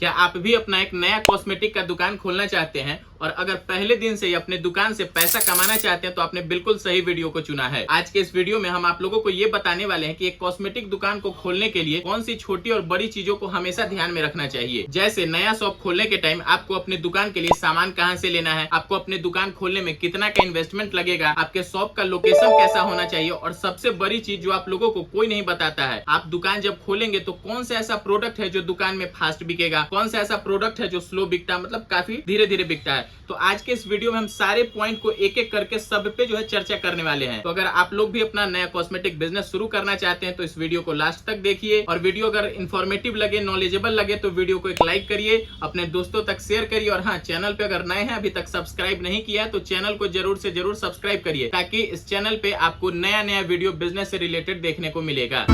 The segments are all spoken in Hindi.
क्या आप भी अपना एक नया कॉस्मेटिक का दुकान खोलना चाहते हैं और अगर पहले दिन से ही अपने दुकान से पैसा कमाना चाहते हैं तो आपने बिल्कुल सही वीडियो को चुना है। आज के इस वीडियो में हम आप लोगों को ये बताने वाले हैं कि एक कॉस्मेटिक दुकान को खोलने के लिए कौन सी छोटी और बड़ी चीजों को हमेशा ध्यान में रखना चाहिए। जैसे नया शॉप खोलने के टाइम आपको अपने दुकान के लिए सामान कहाँ से लेना है, आपको अपने दुकान खोलने में कितना का इन्वेस्टमेंट लगेगा, आपके शॉप का लोकेशन कैसा होना चाहिए, और सबसे बड़ी चीज जो आप लोगों को कोई नहीं बताता है, आप दुकान जब खोलेंगे तो कौन सा ऐसा प्रोडक्ट है जो दुकान में फास्ट बिकेगा, कौन सा ऐसा प्रोडक्ट है जो स्लो बिकता है, मतलब काफी धीरे धीरे बिकता है। तो आज के इस वीडियो में हम सारे पॉइंट को एक एक करके सब पे जो है चर्चा करने वाले हैं। तो अगर आप लोग भी अपना नया कॉस्मेटिक बिजनेस शुरू करना चाहते हैं तो इस वीडियो को लास्ट तक देखिए, और वीडियो अगर इन्फॉर्मेटिव लगे, नॉलेजेबल लगे तो वीडियो को एक लाइक करिए, अपने दोस्तों तक शेयर करिए, और हाँ, चैनल पे अगर नए हैं, अभी तक सब्सक्राइब नहीं किया तो चैनल को जरूर से जरूर सब्सक्राइब करिए, ताकि इस चैनल पे आपको नया नया वीडियो बिजनेस से रिलेटेड देखने को मिलेगा।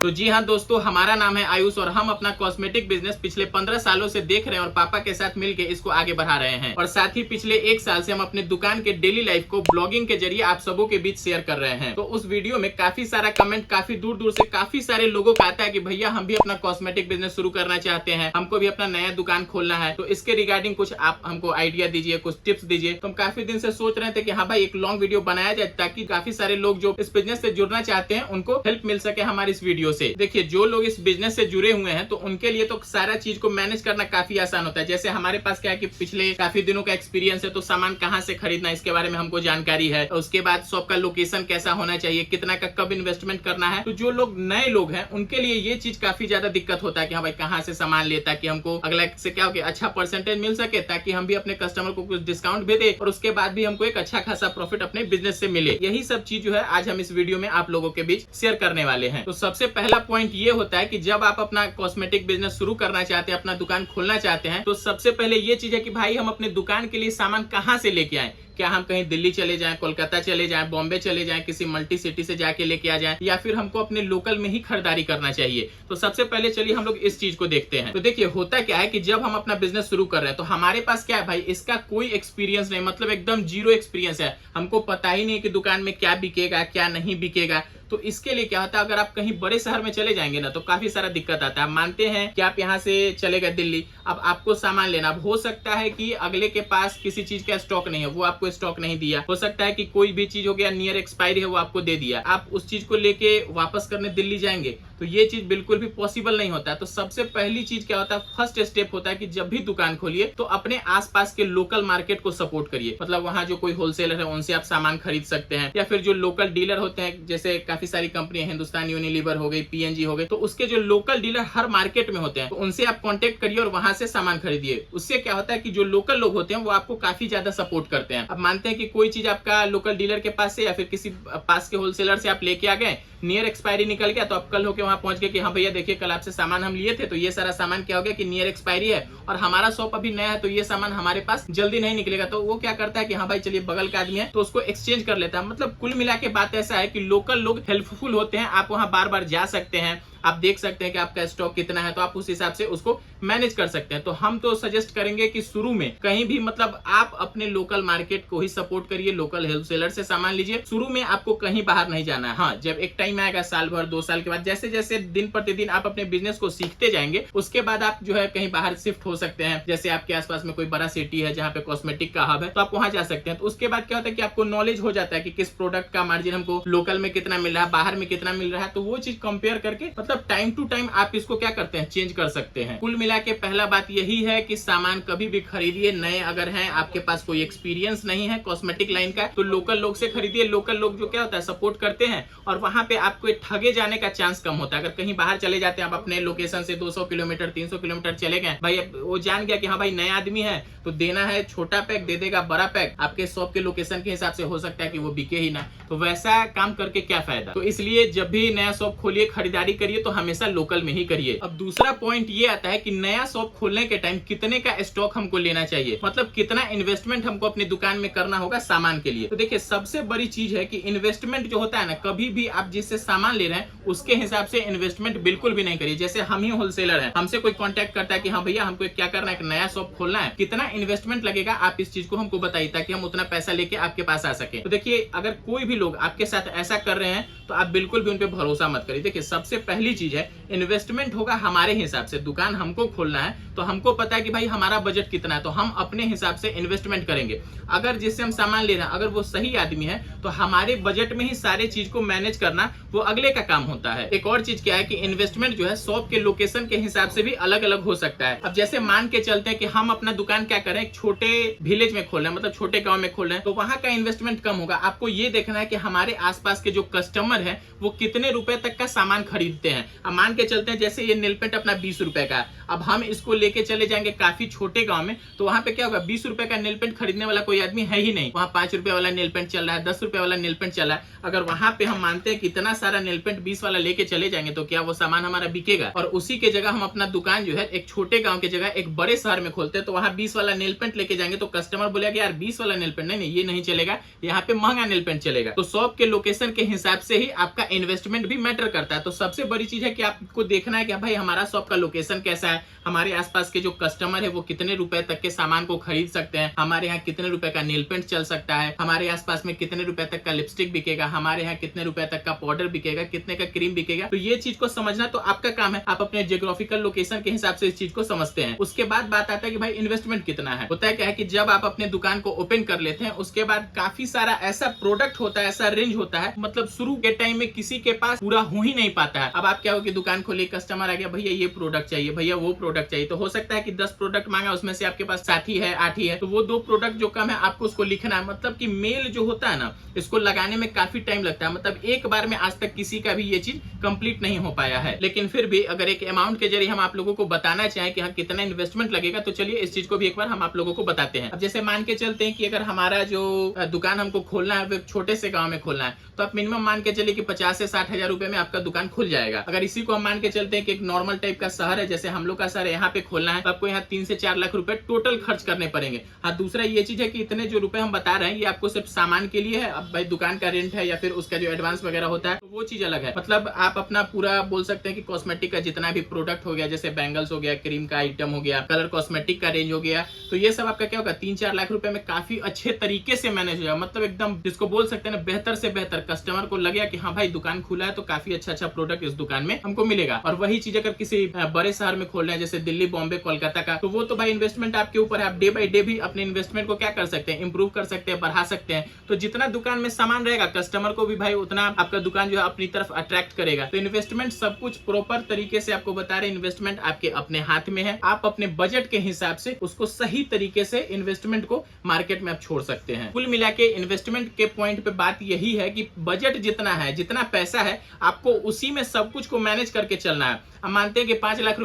तो जी हाँ दोस्तों, हमारा नाम है आयुष और हम अपना कॉस्मेटिक बिजनेस पिछले 15 सालों से देख रहे हैं और पापा के साथ मिलकर इसको आगे बढ़ा रहे हैं। और साथ ही पिछले 1 साल से हम अपने दुकान के डेली लाइफ को ब्लॉगिंग के जरिए आप सबों के बीच शेयर कर रहे हैं। तो उस वीडियो में काफी सारा कमेंट, काफी दूर दूर से काफी सारे लोगों का आता है कि भैया हम भी अपना कॉस्मेटिक बिजनेस शुरू करना चाहते हैं, हमको भी अपना नया दुकान खोलना है, तो इसके रिगार्डिंग कुछ आप हमको आइडिया दीजिए, कुछ टिप्स दीजिए। तो हम काफी दिन से सोच रहे थे कि हाँ भाई, एक लॉन्ग वीडियो बनाया जाए ताकि काफी सारे लोग जो इस बिजनेस से जुड़ना चाहते हैं उनको हेल्प मिल सके हमारे इस वीडियो से। देखिए, जो लोग इस बिजनेस से जुड़े हुए हैं तो उनके लिए तो सारा चीज को मैनेज करना काफी आसान होता है। जैसे हमारे पास क्या है कि पिछले काफी दिनों का एक्सपीरियंस है, तो सामान कहां से खरीदना इसके बारे में हमको जानकारी है। उसके बाद शॉप का लोकेशन कैसा होना चाहिए, कितना का कब इन्वेस्टमेंट करना है। तो जो लोग नए लोग हैं उनके लिए ये चीज काफी ज्यादा दिक्कत होता है कि हाँ भाई, कहां से सामान ले, ताकि हमको अगला से क्या हो कि अच्छा परसेंटेज मिल सके, ताकि हम भी अपने कस्टमर को कुछ डिस्काउंट भी दे और उसके बाद भी हमको एक अच्छा खासा प्रॉफिट अपने बिजनेस से मिले। यही सब चीज जो है आज हम इस वीडियो में आप लोगों के बीच शेयर करने वाले हैं। तो सबसे पहला पॉइंट ये होता है कि जब आप अपना कॉस्मेटिक बिजनेस शुरू करना चाहते हैं, अपना दुकान खोलना चाहते हैं, तो सबसे पहले ये चीज है कि भाई हम अपने दुकान के लिए सामान कहां से लेके आए। क्या हम कहीं दिल्ली चले जाएं, कोलकाता चले जाएं, बॉम्बे चले जाएं, किसी मल्टी सिटी से जाके लेके आ जाएं, या फिर हमको अपने लोकल में ही खरीदारी करना चाहिए। तो सबसे पहले चलिए हम लोग इस चीज को देखते हैं। तो देखिए, होता क्या है कि जब हम अपना बिजनेस शुरू कर रहे हैं तो हमारे पास क्या है भाई, इसका कोई एक्सपीरियंस नहीं, मतलब एकदम जीरो एक्सपीरियंस है। हमको पता ही नहीं कि दुकान में क्या बिकेगा, क्या नहीं बिकेगा। तो इसके लिए क्या होता है, अगर आप कहीं बड़े शहर में चले जाएंगे ना तो काफी सारा दिक्कत आता है। मानते हैं कि आप यहाँ से चले गए दिल्ली, अब आपको सामान लेना, अब हो सकता है कि अगले के पास किसी चीज का स्टॉक नहीं है, वो आपको स्टॉक नहीं दिया। हो सकता है कि कोई भी चीज हो गया, नियर एक्सपायरी है, वो आपको दे दिया। आप उस चीज को लेके वापस करने दिल्ली जाएंगे तो ये चीज बिल्कुल भी पॉसिबल नहीं होता है। तो सबसे पहली चीज क्या होता है, फर्स्ट स्टेप होता है कि जब भी दुकान खोलिए तो अपने आसपास के लोकल मार्केट को सपोर्ट करिए। मतलब वहां जो कोई होलसेलर है उनसे आप सामान खरीद सकते हैं, या फिर जो लोकल डीलर होते हैं, जैसे काफी सारी कंपनी, हिंदुस्तान यूनिलीवर हो गई, पीएनजी हो गई, तो उसके जो लोकल डीलर हर मार्केट में होते हैं तो उनसे आप कांटेक्ट करिए और वहां से सामान खरीदिए। उससे क्या होता है कि जो लोकल लोग होते हैं वो आपको काफी ज्यादा सपोर्ट करते हैं। अब मानते हैं कि कोई चीज आपका लोकल डीलर के पास से या फिर किसी पास के होलसेलर से आप लेके आ गए, नियर एक्सपायरी निकल गया, तो आप कल होके वहां पहुंच गए कि हाँ भैया देखिए, कल आपसे सामान हम लिए थे तो ये सारा सामान क्या हो गया कि नियर एक्सपायरी है और हमारा शॉप अभी नया है, तो ये सामान हमारे पास जल्दी नहीं निकलेगा। तो वो क्या करता है कि हाँ भाई चलिए, बगल का आदमी है तो उसको एक्सचेंज कर लेता है। मतलब कुल मिला के बात ऐसा है कि लोकल लोग हेल्पफुल होते हैं। आप वहां बार बार जा सकते हैं, आप देख सकते हैं कि आपका स्टॉक कितना है, तो आप उस हिसाब से उसको मैनेज कर सकते हैं। तो हम तो सजेस्ट करेंगे कि शुरू में कहीं भी, मतलब आप अपने लोकल मार्केट को ही सपोर्ट करिए, लोकल होलसेलर से सामान लीजिए। शुरू में आपको कहीं बाहर नहीं जाना है। हाँ, जब एक टाइम आएगा, साल भर 2 साल के बाद, जैसे जैसे दिन प्रतिदिन आप अपने बिजनेस को सीखते जाएंगे, उसके बाद आप जो है कहीं बाहर शिफ्ट हो सकते हैं। जैसे आपके आसपास में कोई बड़ा सिटी है जहाँ पे कॉस्मेटिक का हब है, तो आप वहां जा सकते हैं। तो उसके बाद क्या होता है कि आपको नॉलेज हो जाता है कि किस प्रोडक्ट का मार्जिन हमको लोकल में कितना मिल रहा है, बाहर में कितना मिल रहा है। तो वो चीज कंपेयर करके, मतलब टाइम टू टाइम आप इसको क्या करते हैं, चेंज कर सकते हैं। कुल मिला के पहला बात यही है कि सामान कभी भी खरीदिए, नए अगर हैं, आपके पास कोई एक्सपीरियंस नहीं है कॉस्मेटिक लाइन का, तो लोकल लोग से खरीदिए। लोकल लोग जो क्या होता है, सपोर्ट करते हैं और वहां पे आपको ठगे जाने का चांस कम होता है। अगर कहीं बाहर चले जाते हैं, आप अपने लोकेशन से 200 किलोमीटर 300 किलोमीटर चले गए, भाई वो जान गया कि हाँ भाई नया आदमी है, तो देना है छोटा पैक, दे देगा बड़ा पैक, आपके शॉप के लोकेशन के हिसाब से हो सकता है कि वो बिके ही ना। तो वैसा काम करके क्या फायदा। तो इसलिए जब भी नया शॉप खोलिए, खरीदारी करिए करिए तो हमेशा लोकल में ही करिए। अब दूसरा पॉइंट ये आता है कि नया शॉप खोलने के टाइम कितने का स्टॉक हमको लेना चाहिए, मतलब कितना इन्वेस्टमेंट हमको अपनी दुकान में करना होगा सामान के लिए। तो देखिए सबसे बड़ी चीज है कि इन्वेस्टमेंट जो होता है ना, कभी भी आप जिससे सामान ले रहे हैं उसके हिसाब से इन्वेस्टमेंट बिल्कुल भी नहीं करिए। जैसे हम ही होलसेलर हैं, हमसे कोई कांटेक्ट करता है कि हाँ भैया हमको क्या करना है, एक नया शॉप खोलना है, कितना इन्वेस्टमेंट लगेगा आप इस चीज को हमको बताइए ताकि हम उतना पैसा लेके आपके पास आ सके। तो देखिए अगर कोई भी लोग आपके साथ ऐसा कर रहे हैं तो आप बिल्कुल भी उन पे भरोसा मत करिए। देखिए सबसे पहली चीज है इन्वेस्टमेंट होगा हमारे हिसाब से, दुकान हमको खोलना है तो हमको पता है कि भाई हमारा बजट कितना है, तो हम अपने हिसाब से इन्वेस्टमेंट करेंगे। अगर जिससे हम सामान ले रहे हैं अगर वो सही आदमी है तो हमारे बजट में ही सारे चीज को मैनेज करना वो अगले का काम होता है। एक और चीज क्या है कि इन्वेस्टमेंट जो है शॉप के लोकेशन के हिसाब से भी अलग अलग हो सकता है। अब जैसे मान के चलते हैं कि हम अपना दुकान क्या करें, एक छोटे विलेज में खोल रहे हैं, मतलब छोटे गांव में खोल रहे हैं, तो वहां का इन्वेस्टमेंट कम होगा। आपको ये देखना है कि हमारे आसपास के जो कस्टमर है वो कितने रुपए तक का सामान खरीदते हैं। अब मान के चलते हैं जैसे ये नेल पेंट अपना 20 रुपए का, अब हम इसको लेके चले जाएंगे काफी छोटे गांव में, तो वहां पे क्या होगा, 20 रुपए का नेल पेंट खरीदने वाला कोई आदमी है ही नहीं। वहां 5 रुपए वाला नेल पेंट चल रहा है, 10 रुपए वाला नेल पेंट चला है। अगर वहां पे हम मानते हैं कि इतना सारा नेल पेंट 20 वाला लेके चले जाएंगे तो क्या वो सामान हमारा बिकेगा? और उसी के जगह हम अपना दुकान जो है एक छोटे गांव के जगह एक बड़े शहर में खोलते हैं, तो वहां 20 वाला नेल पेंट लेके जाएंगे तो कस्टमर बोलेगा यार 20 वाला नेल पेंट नहीं, ये नहीं चलेगा, यहाँ पे महंगा नेल पेंट चलेगा। तो शॉप के लोकेशन के हिसाब से ही आपका इन्वेस्टमेंट भी मैटर करता है। तो सबसे बड़ी चीज है कि आपको देखना है कि भाई हमारा शॉप का लोकेशन कैसा है, हमारे आसपास के जो कस्टमर है वो कितने रुपए तक के सामान को खरीद सकते हैं, हमारे यहाँ कितने रुपए का नेल पेंट चल सकता है, हमारे आसपास में कितने रुपए तक का लिपस्टिक बिकेगा, हमारे यहाँ कितने रुपए तक का पाउडर बिकेगा, कितने का क्रीम बिकेगा। तो ये चीज को समझना तो आपका काम है, आप अपने जियोग्राफिकल लोकेशन के हिसाब से इस चीज को समझते हैं। उसके बाद बात आता है कि भाई इन्वेस्टमेंट कितना है। होता है क्या है कि जब आप अपने दुकान को ओपन कर लेते हैं उसके बाद काफी सारा ऐसा प्रोडक्ट होता है, ऐसा रेंज होता है, मतलब शुरू के टाइम में किसी के पास पूरा हो ही नहीं पाता है। अब आप क्या हो कि दुकान खोली, कस्टमर आ गया, भैया ये प्रोडक्ट चाहिए, भैया वो प्रोडक्ट चाहिए, तो हो सकता है कि 10 प्रोडक्ट मांगा उसमें से आपके पास 7 ही है, 8 ही है, तो वो 2 प्रोडक्ट जो कम है आपको उसको लिखना है। मतलब कि मेल जो होता है ना, इसको लगाने में काफी टाइम लगता है, मतलब एक बार में आज तक किसी का भी ये चीज कंप्लीट नहीं हो पाया है। लेकिन फिर भी अगर एक अमाउंट के जरिए हम आप लोगों को बताना चाहें कि हाँ कितना इन्वेस्टमेंट लगेगा, तो चलिए इस चीज को भी एक बार हम आप लोगों को बताते हैं। अब जैसे मान के चलते हैं कि अगर हमारा जो दुकान हमको खोलना है वो एक छोटे से गांव में खोलना है, तो आप मिनिमम मान के चलिए कि 50 से 60 हजार रुपए में आपका दुकान खुल जाएगा। अगर इसी को हम मान के चलते हैं कि एक नॉर्मल टाइप का शहर है, जैसे हम लोग का शहर यहाँ पे खोलना है, तो आपको यहाँ 3 से 4 लाख रुपए टोटल खर्च करने पड़ेंगे। हाँ दूसरा ये चीज है कि इतने जो रुपए हम बता रहे हैं ये आपको सिर्फ सामान के लिए है। अब भाई दुकान का रेंट है या फिर उसका जो एडवांस वगैरह होता है तो वो चीज अलग है। मतलब आप अपना पूरा बोल सकते हैं कि कॉस्मेटिक का जितना भी प्रोडक्ट हो गया, जैसे बैंगल्स हो गया, क्रीम का आइटम हो गया, कलर कॉस्मेटिक का रेंज हो गया, तो ये सब आपका क्या होगा 3-4 लाख रुपए में काफी अच्छे तरीके से मैनेज हो जाएगा। मतलब एकदम जिसको बोल सकते हैं ना बेहतर से बेहतर, कस्टमर को लगेगा कि हाँ भाई दुकान खुला है तो काफी अच्छा प्रोडक्ट इस दुकान में हमको मिलेगा। और वही चीज अगर किसी बड़े शहर में खोल रहे हैं जैसे दिल्ली, बॉम्बे, कोलकाता का, तो वो तो भाई इन्वेस्टमेंट आपके ऊपर है, आप डे बाई डे भी अपने इन्वेस्टमेंट को क्या कर सकते हैं, इंप्रूव कर सकते हैं, बढ़ा सकते हैं। तो जितना दुकान में सामान रहेगा कस्टमर को भी भाई उतना आपका दुकान जो है अपनी तरफ अट्रैक्ट करेगा। तो इन्वेस्टमेंट सब कुछ प्रॉपर तरीके से आपको बता रहे, इन्वेस्टमेंट आपके अपने हाथ में है, आप अपने बजट के हिसाब से उसको सही तरीके से इन्वेस्टमेंट को मार्केट में आप छोड़ सकते हैं। कुल मिला के इन्वेस्टमेंट के पॉइंट पे बात यही है कि बजट जितना है, जितना पैसा है, आपको उसी में सब कुछ को मैनेज करके चलना है। हम मानते हैं कि 5 लाख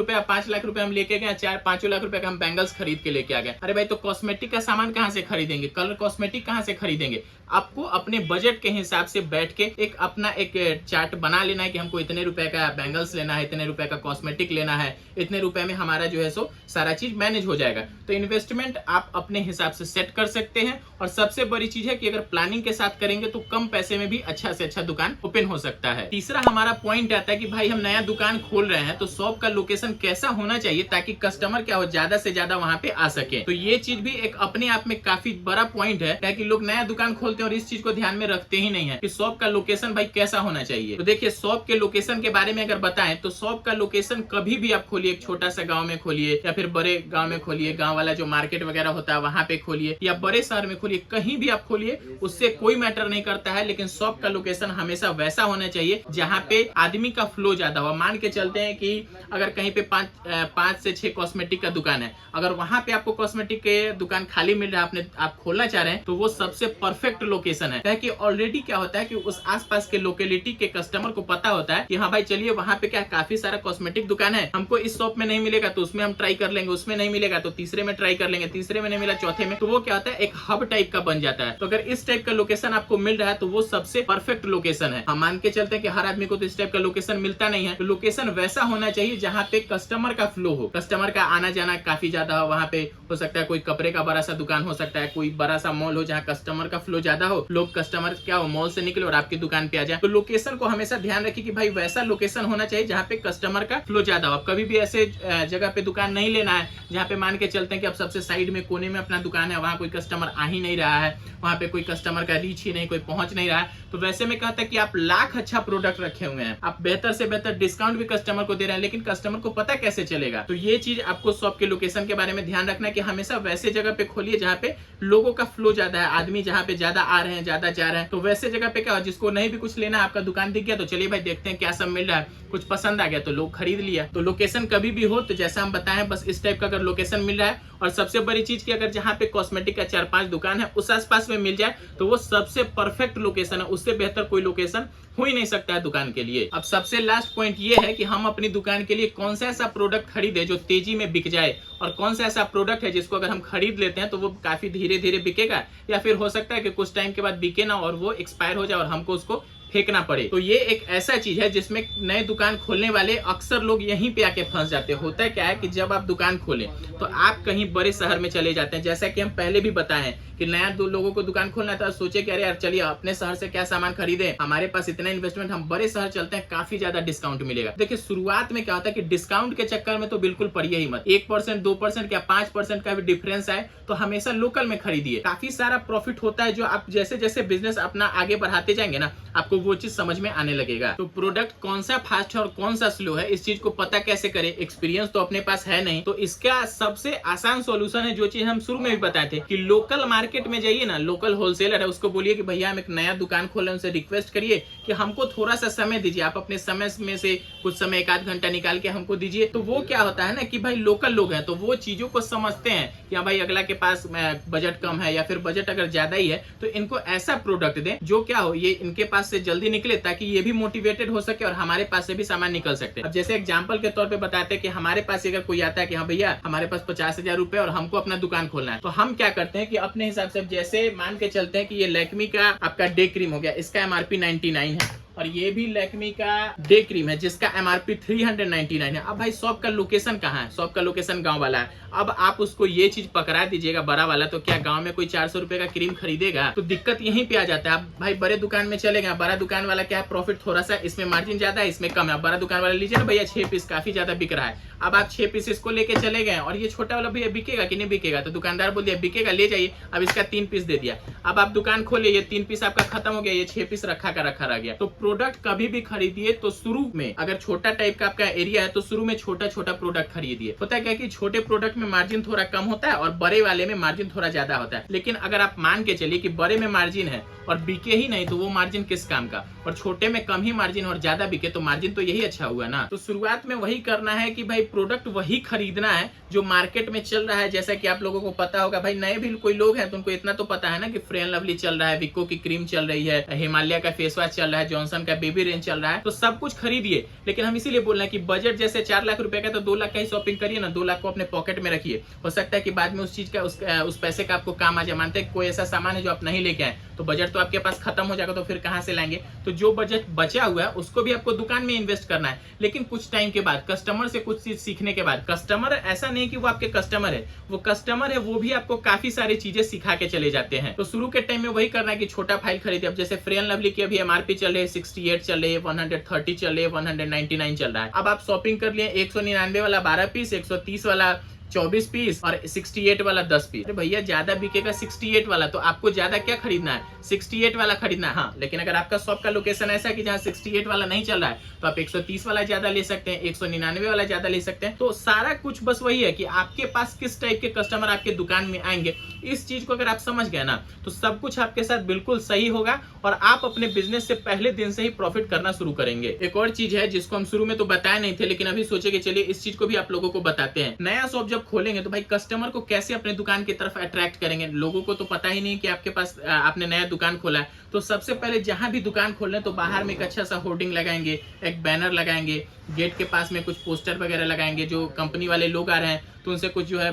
रुपए हम लेके गए, 4-5 लाख रुपए का हम बैंगल्स खरीद के लेके आ गए, अरे भाई तो कॉस्मेटिक का सामान कहां से खरीदेंगे, कलर कॉस्मेटिक कहां से खरीदेंगे? आपको अपने बजट के हिसाब से बैठ के एक अपना एक चार्ट बना लेना है कि हमको इतने रुपए का बैंगल्स लेना है, इतने रुपए का कॉस्मेटिक लेना है, इतने रुपए में हमारा जो है सो सारा चीज मैनेज हो जाएगा। तो इन्वेस्टमेंट आप अपने हिसाब से सेट कर सकते हैं। और सबसे बड़ी चीज है कि अगर प्लानिंग के साथ करेंगे तो कम पैसे में भी अच्छा से अच्छा दुकान ओपन हो सकता है। तीसरा हमारा पॉइंट आता है कि भाई हम नया दुकान खोल रहे हैं तो शॉप का लोकेशन कैसा होना चाहिए ताकि कस्टमर क्या हो ज्यादा से ज्यादा वहां पे आ सके। तो ये चीज भी एक अपने आप में काफी बड़ा पॉइंट है कि लोग नया दुकान खोलते हैं और इस चीज को ध्यान में रखते ही नहीं है कि शॉप का लोकेशन भाई कैसा होना चाहिए। तो देखिए शॉप के लोकेशन के बारे में अगर बताएं तो शॉप का लोकेशन कभी भी आप खोलिए, एक छोटा सा गांव में खोलिए या फिर बड़े गांव में खोलिए, गांव वाला जो मार्केट वगैरह होता है वहां पे खोलिए या बड़े शहर में खोलिए, कहीं भी आप खोलिए उससे कोई मैटर नहीं करता है। लेकिन शॉप का लोकेशन हमेशा वैसा होना चाहिए जहां पे आदमी का फ्लो ज्यादा हो। मान के चलते हैं कि अगर कहीं पे 5 से 6 कॉस्मेटिक का दुकान है, अगर वहां पे आपको कॉस्मेटिक के दुकान खाली मिल रहा है, आप खोलना चाह रहे हैं, तो वो सबसे परफेक्ट लोकेशन है, कि ऑलरेडी क्या होता है कि उस आसपास के लोकेलिटी के कस्टमर को पता होता है कि हाँ भाई चलिए वहाँ पे क्या काफी सारा कॉस्मेटिक दुकान है, हमको इस शॉप में नहीं मिलेगा तो उसमें हम ट्राई कर लेंगे, उसमें नहीं मिलेगा तो तीसरे में ट्राई कर लेंगे, तीसरे में नहीं मिला चौथे में। तो वो क्या होता है एक हब टाइप का बन जाता है। तो अगर इस टाइप का लोकेशन आपको मिल रहा है तो वो सबसे परफेक्ट लोकेशन है। हम मान के चलते हैं कि हर आदमी को तो इस टाइप का लोकेशन मिलता नहीं है, तो लोकेशन वैसा होना चाहिए जहाँ पे कस्टमर का फ्लो हो, कस्टमर का आना जाना काफी ज्यादा हो। वहाँ पे हो सकता है कोई कपड़े का बड़ा सा दुकान हो सकता है, कोई बड़ा सा मॉल हो जहाँ कस्टमर का फ्लो ज्यादा हो, लोग कस्टमर क्या हो मॉल से निकले और आपकी दुकान पे आ जाए। तो लोकेशन को हमेशा ध्यान रखिए कि भाई वैसा लोकेशन होना चाहिए जहाँ पे कस्टमर का फ्लो ज्यादा हो। अब कभी भी ऐसे जगह पे दुकान नहीं लेना है जहाँ पे मान के चलते हैं कि अब सबसे साइड में कोने में अपना दुकान है, वहाँ कोई कस्टमर आ ही नहीं रहा है, वहाँ पे कोई कस्टमर का रीच ही नहीं, कोई पहुंच नहीं रहा है। तो वैसे में कहता है कि आप लाख अच्छा प्रोडक्ट रखे हुए हैं, आप बेहतर से बेहतर डिस्काउंट भी कस्टमर को दे रहे हैं, लेकिन कस्टमर को पता कैसे चलेगा। तो ये चीज आपको शॉप के लोकेशन के बारे में ध्यान रखना है कि हमेशा वैसे जगह पे खोलिए जहाँ पे लोगों का फ्लो ज्यादा है, आदमी जहाँ पे ज्यादा आ रहे हैं, ज्यादा जा रहे हैं। तो वैसे जगह पे क्या हो, जिसको नहीं भी कुछ लेना, आपका दुकान दिख गया तो चलिए भाई देखते हैं क्या सब मिल रहा है, कुछ पसंद आ गया तो लोग खरीद लिया। तो लोकेशन कभी भी हो तो जैसा हम बताएं बस इस टाइप का अगर लोकेशन मिल रहा है, और सबसे बड़ी चीज की अगर जहाँ पे कॉस्मेटिक का 4-5 दुकान है उस आसपास में मिल जाए तो वो सबसे परफेक्ट लोकेशन है, उससे बेहतर कोई लोकेशन हो ही नहीं सकता है दुकान के लिए। अब सबसे लास्ट पॉइंट ये है कि हम अपनी दुकान के लिए कौन सा ऐसा प्रोडक्ट खरीदे जो तेजी में बिक जाए, और कौन सा ऐसा प्रोडक्ट है जिसको अगर हम खरीद लेते हैं तो वो काफी धीरे धीरे बिकेगा, या फिर हो सकता है कि कुछ टाइम के बाद बिके ना और वो एक्सपायर हो जाए और हमको उसको फेंकना पड़े। तो ये एक ऐसा चीज है जिसमें नए दुकान खोलने वाले अक्सर लोग यहीं पे आके फंस जाते हैं। होता है क्या है कि जब आप दुकान खोलें तो आप कहीं बड़े शहर में चले जाते हैं, जैसा कि हम पहले भी बताए हैं कि नया दो लोगों को दुकान खोलना था, सोचे कि अरे यार चलिए अपने शहर से क्या सामान खरीदे, हमारे पास इतना इन्वेस्टमेंट, हम बड़े शहर चलते हैं काफी ज्यादा डिस्काउंट मिलेगा। देखिए शुरुआत में क्या होता है कि डिस्काउंट के चक्कर में तो बिल्कुल पड़िए ही मत, 1%, 2% या 5% का भी डिफरेंस आए तो हमेशा लोकल में खरीदिए, काफी सारा प्रॉफिट होता है। जो आप जैसे जैसे बिजनेस अपना आगे बढ़ाते जाएंगे ना आपको वो चीज समझ में आने लगेगा। तो प्रोडक्ट कौन सा फास्ट है और कौन सा स्लो है इस चीज को पता कैसे करें, एक्सपीरियंस तो अपने पास है नहीं। तो इसका सबसे आसान सॉल्यूशन है जो चीज हम शुरू में भी बताए थे कि लोकल मार्केट में जाइए ना, लोकल होलसेलर है उसको बोलिए कि भैया हम एक नया दुकान खोले, उनसे रिक्वेस्ट करिए कि हमको थोड़ा सा समय दीजिए, आप अपने समय में से कुछ समय 1-8 घंटा निकाल के हमको दीजिए। तो वो क्या होता है ना कि भाई लोकल लोग हैं तो वो चीजों को समझते हैं कि हाँ भाई अगला के पास बजट कम है या फिर बजट अगर ज्यादा ही है तो इनको ऐसा प्रोडक्ट दें जो क्या हो ये इनके पास से जल्दी निकले, ताकि ये भी मोटिवेटेड हो सके और हमारे पास से भी सामान निकल सकते हैं। अब जैसे एग्जांपल के तौर पे बताते हैं कि हमारे पास अगर कोई आता है कि हाँ भैया हमारे पास 50,000 रुपए और हमको अपना दुकान खोलना है, तो हम क्या करते हैं कि अपने हिसाब से जैसे मान के चलते हैं कि ये लैक्मी का आपका डे क्रीम हो गया, इसका MRP 99 है, और ये भी लैक्मी का डे क्रीम है जिसका MRP 399 है। अब भाई शॉप का लोकेशन कहाँ है, शॉप का लोकेशन गांव वाला है। अब आप उसको ये चीज पकड़ा दीजिएगा बड़ा वाला, तो क्या गांव में कोई 400 रुपए का क्रीम खरीदेगा? तो दिक्कत यहीं पे आ जाता है। आप भाई बड़े दुकान में चले गए, बड़ा दुकान वाला क्या है प्रॉफिट थोड़ा सा, इसमें मार्जिन ज्यादा है इसमें कम है, बड़ा दुकान वाला लीजिए ना भैया 6 पीस काफी ज्यादा बिक रहा है। अब आप 6 पीस इसको लेके चले गए और ये छोटा वाला भैया बिकेगा कि नहीं बिकेगा, तो दुकानदार बोल दिया बिकेगा ले जाइए, अब इसका 3 पीस दे दिया। अब आप दुकान खोले, ये 3 पीस आपका खत्म हो गया, ये 6 पीस रखा का रखा रह गया। तो प्रोडक्ट कभी भी खरीदिए तो शुरू में अगर छोटा टाइप का आपका एरिया है तो शुरू में छोटा छोटा प्रोडक्ट खरीदिए। होता है क्या कि छोटे प्रोडक्ट में मार्जिन थोड़ा कम होता है और बड़े वाले में मार्जिन थोड़ा ज्यादा होता है। लेकिन अगर आप मान के चलिए कि बड़े में मार्जिन है और बिके ही नहीं तो वो मार्जिन किस काम का, और छोटे में कम ही मार्जिन और ज्यादा बिके तो मार्जिन तो यही अच्छा हुआ ना। तो शुरुआत में वही करना है कि भाई प्रोडक्ट वही खरीदना है जो मार्केट में चल रहा है। जैसा कि आप लोगों को पता होगा, भाई नए भी कोई लोग हैं तो उनको इतना तो पता है ना कि फेयर एंड लवली चल रहा है, विको की क्रीम चल रही है, हिमालय का फेस वॉश चल रहा है, जॉनसन का बेबी रेंज चल रहा है, तो सब कुछ खरीदिए। लेकिन हम इसीलिए बोल रहे हैं कि बजट जैसे 4 लाख रुपए का तो 2 लाख का ही शॉपिंग करिए ना, 2 लाख को अपने पॉकेट में रखिए। हो सकता है कि बाद में उस चीज का उस पैसे का आपको काम आ जाए। मानते हैं कोई ऐसा सामान है जो आप नहीं लेके आए तो बजट तो आपके पास खत्म हो जाएगा, तो फिर कहां से लाएंगे। तो जो बजट बचा हुआ है उसको भी आपको दुकान में इन्वेस्ट करना है, लेकिन कुछ टाइम के बाद, कस्टमर से कुछ चीज सीखने के बाद। कस्टमर ऐसा नहीं कि वो आपके कस्टमर है, वो कस्टमर है, वो भी आपको काफी सारी चीजें सिखा के चले जाते हैं। तो शुरू के टाइम में वही करना है कि छोटा फाइल खरीदे। अब जैसे फेयर एंड लवली की अभी MRP चल रही है 68 चल रही है, 130 चल रही है, 199 चल रहा है। अब आप शॉपिंग कर लिए 199 वाला 12 पीस, 130 वाला 24 पीस और 68 वाला 10 पीस। अरे भैया ज्यादा बिकेगा 68 वाला, तो आपको ज्यादा क्या खरीदना है, 68 वाला खरीदना है। हाँ, लेकिन अगर आपका शॉप का लोकेशन ऐसा है कि जहाँ 68 वाला नहीं चल रहा है तो आप 130 वाला ज्यादा ले सकते हैं, 199 वाला ज्यादा ले सकते हैं। तो सारा कुछ बस वही है कि आपके पास किस टाइप के कस्टमर आपके दुकान में आएंगे। इस चीज को अगर आप समझ गए ना तो सब कुछ आपके साथ बिल्कुल सही होगा और आप अपने बिजनेस से पहले दिन से ही प्रॉफिट करना शुरू करेंगे। एक और चीज है जिसको हम शुरू में तो बताए नहीं थे, लेकिन अभी सोचे कि चलिए इस चीज को भी आप लोगों को बताते हैं। नया शॉप जब खोलेंगे तो भाई कस्टमर को कैसे अपने दुकान की तरफ अट्रैक्ट करेंगे। लोगों को तो पता ही नहीं कि आपके पास आपने नया दुकान खोला है। तो सबसे पहले जहां भी दुकान खोलने तो बाहर में एक अच्छा सा होर्डिंग लगाएंगे, एक बैनर लगाएंगे, गेट के पास में कुछ पोस्टर वगैरह लगाएंगे। जो कंपनी वाले लोग आ रहे हैं तो उनसे कुछ जो है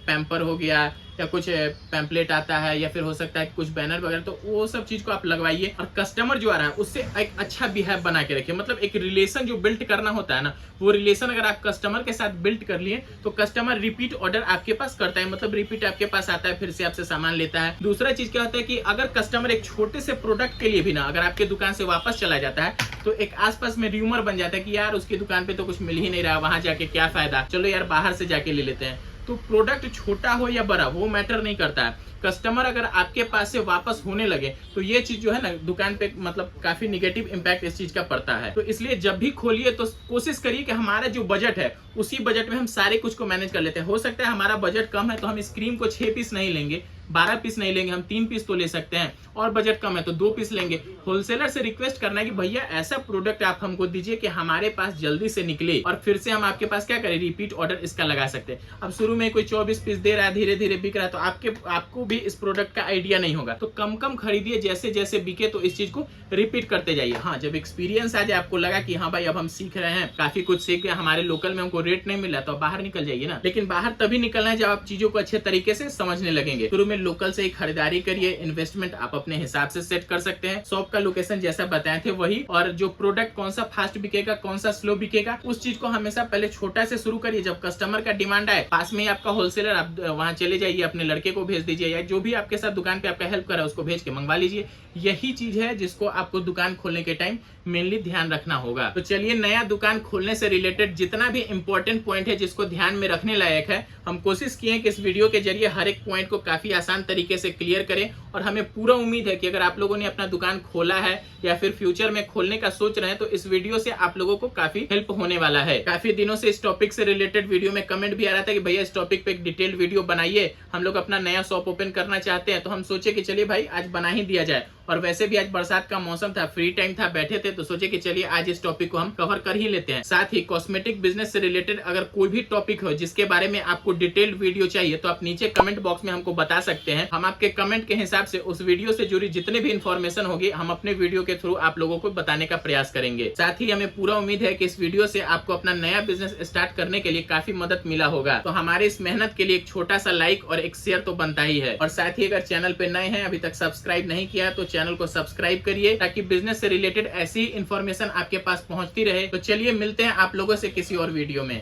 पैम्पर हो गया या कुछ पैम्पलेट आता है या फिर हो सकता है कुछ बैनर वगैरह, तो वो सब चीज को आप लगवाइए। और कस्टमर जो आ रहा है उससे एक अच्छा बिहेव बना के रखिए। मतलब एक रिलेशन जो बिल्ड करना होता है ना, वो रिलेशन अगर आप कस्टमर के साथ बिल्ड कर लिए तो कस्टमर रिपीट ऑर्डर आपके पास करता है, मतलब रिपीट आपके पास आता है, फिर से आपसे सामान लेता है। दूसरा चीज क्या होता है कि अगर कस्टमर एक छोटे से प्रोडक्ट के लिए भी ना अगर आपके दुकान से वापस चला जाता है तो एक आसपास में र्यूमर बन जाता है कि यार उसकी दुकान पे तो कुछ मिल ही नहीं रहा, वहां जाके क्या फायदा, चलो यार बाहर से जाके ले लेते हैं। तो प्रोडक्ट छोटा हो या बड़ा वो मैटर नहीं करता है। कस्टमर अगर आपके पास से वापस होने लगे तो ये चीज जो है ना दुकान पे मतलब काफी निगेटिव इंपैक्ट इस चीज का पड़ता है। तो इसलिए जब भी खोलिए तो कोशिश करिए कि हमारा जो बजट है उसी बजट में हम सारे कुछ को मैनेज कर लेते हैं। हो सकता है हमारा बजट कम है तो हम इस क्रीम को 6 पीस नहीं लेंगे, 12 पीस नहीं लेंगे, हम 3 पीस तो ले सकते हैं। और बजट कम है तो 2 पीस लेंगे। होलसेलर से रिक्वेस्ट करना है कि भैया ऐसा प्रोडक्ट आप हमको दीजिए कि हमारे पास जल्दी से निकले और फिर से हम आपके पास क्या करें, रिपीट ऑर्डर इसका लगा सकते हैं। अब शुरू में कोई 24 पीस दे रहा है, धीरे धीरे बिक रहा है, तो आपको भी इस प्रोडक्ट का आइडिया नहीं होगा। तो कम कम खरीदिए, जैसे जैसे बिके तो इस चीज को रिपीट करते जाइए। हाँ, जब एक्सपीरियंस आ जाए, आपको लगा कि हाँ भाई अब हम सीख रहे हैं, काफी कुछ सीख गए, हमारे लोकल में हमको रेट नहीं मिला, तो बाहर निकल जाइए ना। लेकिन बाहर तभी निकलना है जब आप चीजों को अच्छे तरीके से समझने लगेंगे। शुरू में लोकल से खरीदारी करिए, इन्वेस्टमेंट आप अपने हिसाब से सेट कर सकते हैं। शॉप का लोकेशन जैसा बताए थे वही, और जो प्रोडक्ट कौन सा फास्ट बिकेगा कौन सा स्लो बिकेगा उस चीज को हमेशा पहले छोटा से शुरू करिए। जब कस्टमर का डिमांड आए, पास में ही आपका होलसेलर, आप वहां चले जाइए, अपने लड़के को भेज दीजिए या जो भी आपके साथ दुकान पे आपका हेल्प कर रहा है उसको भेज के मंगवा लीजिए। यही चीज है जिसको आपको दुकान खोलने के टाइम मेनली ध्यान रखना होगा। तो चलिए, नया दुकान खोलने से रिलेटेड जितना भी इंपॉर्टेंट पॉइंट है जिसको ध्यान में रखने लायक है, हम कोशिश किए हैं कि इस वीडियो के जरिए हर एक पॉइंट को काफी आसान तरीके से क्लियर करें। और हमें पूरा उम्मीद है कि अगर आप लोगों ने अपना दुकान खोला है या फिर फ्यूचर में खोलने का सोच रहे हैं तो इस वीडियो से आप लोगों को काफी हेल्प होने वाला है। काफी दिनों से इस टॉपिक से रिलेटेड वीडियो में कमेंट भी आ रहा था कि भैया इस टॉपिक पे एक डिटेल्ड वीडियो बनाइए, हम लोग अपना नया शॉप ओपन करना चाहते हैं। तो हम सोचे कि चलिए भाई आज बना ही दिया जाए। और वैसे भी आज बरसात का मौसम था, फ्री टाइम था, बैठे थे, तो सोचे कि चलिए आज इस टॉपिक को हम कवर कर ही लेते हैं। साथ ही कॉस्मेटिक बिजनेस से रिलेटेड अगर कोई भी टॉपिक हो जिसके बारे में आपको डिटेल्ड वीडियो चाहिए तो आप नीचे कमेंट बॉक्स में हमको बता सकते हैं। हम आपके कमेंट के हिसाब से उस वीडियो से जुड़ी जितने भी इंफॉर्मेशन होगी हम अपने वीडियो के थ्रू आप लोगों को बताने का प्रयास करेंगे। साथ ही हमें पूरा उम्मीद है कि इस वीडियो से आपको अपना नया बिजनेस स्टार्ट करने के लिए काफी मदद मिला होगा। तो हमारे इस मेहनत के लिए एक छोटा सा लाइक और एक शेयर तो बनता ही है। और साथ ही अगर चैनल पे नए हैं, अभी तक सब्सक्राइब नहीं किया तो चैनल को सब्सक्राइब करिए ताकि बिजनेस से रिलेटेड ऐसी इंफॉर्मेशन आपके पास पहुंचती रहे। तो चलिए मिलते हैं आप लोगों से किसी और वीडियो में।